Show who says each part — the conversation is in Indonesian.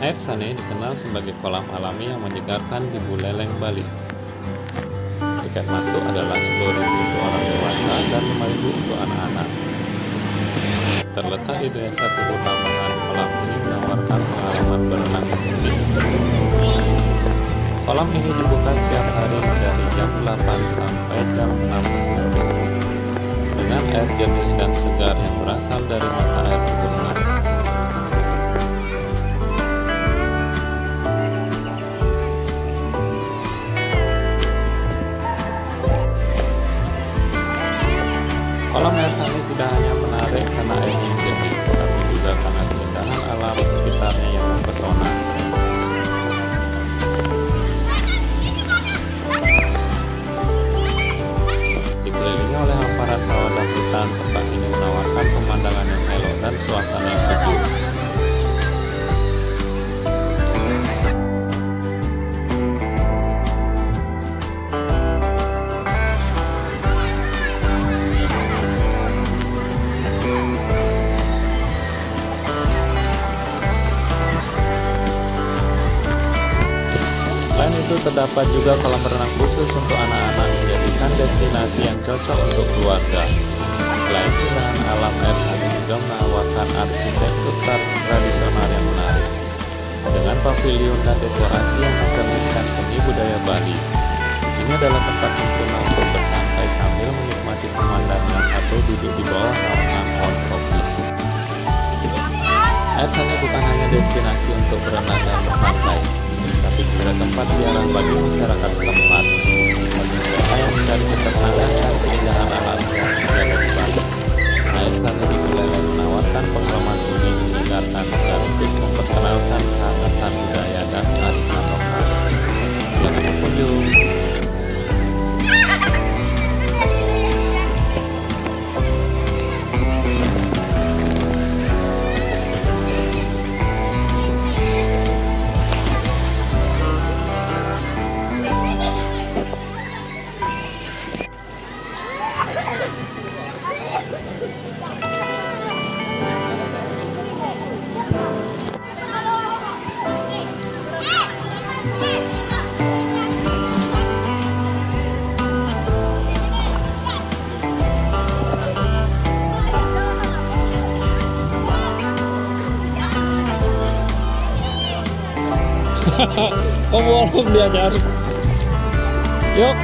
Speaker 1: Air Sane dikenal sebagai kolam alami yang menyegarkan di Buleleng, Bali. Tiket masuk adalah 10.000 untuk orang dewasa dan 5.000 untuk anak-anak. Terletak di Desa Puhur Lamongan, kolam ini menawarkan pengalaman berenang yang unik. Kolam ini dibuka setiap hari dari jam 8 sampai jam 6 siang dengan air jernih dan segar yang berasal dari mata air pegunungan. Kolam air Sane tidak hanya menarik karena airnya yang jernih, tetapi juga karena keindahan alam sekitarnya yang mempesona. Dikelilingi oleh hamparan sawah dan hutan, tempat ini menawarkan pemandangan yang elok dan suasana yang sejuk. Selain itu, terdapat juga kolam renang khusus untuk anak-anak, menjadikan destinasi yang cocok untuk keluarga. Selain keindahan alam, air Sane juga menawarkan arsitektur tradisional yang menarik, dengan pavilion dan dekorasi yang mencerminkan seni budaya Bali. Ini adalah tempat sempurna untuk bersantai sambil menikmati pemandangan atau duduk di bawah naungan pohon tropis. Air Sane bukan hanya destinasi untuk berenang dan bersantai, tapi juga tempat siaran bagi masyarakat setempat, bagi mereka yang mencari ketenangan dan keindahan alam yang terjadi di Bali. Air Sane di Buleleng menawarkan pengalaman unik, menyegarkan sekaligus memperkenalkan kehangatan budaya dan kearifan lokal. Selamat berkunjung.
Speaker 2: Kamu belum diajar. Yuk.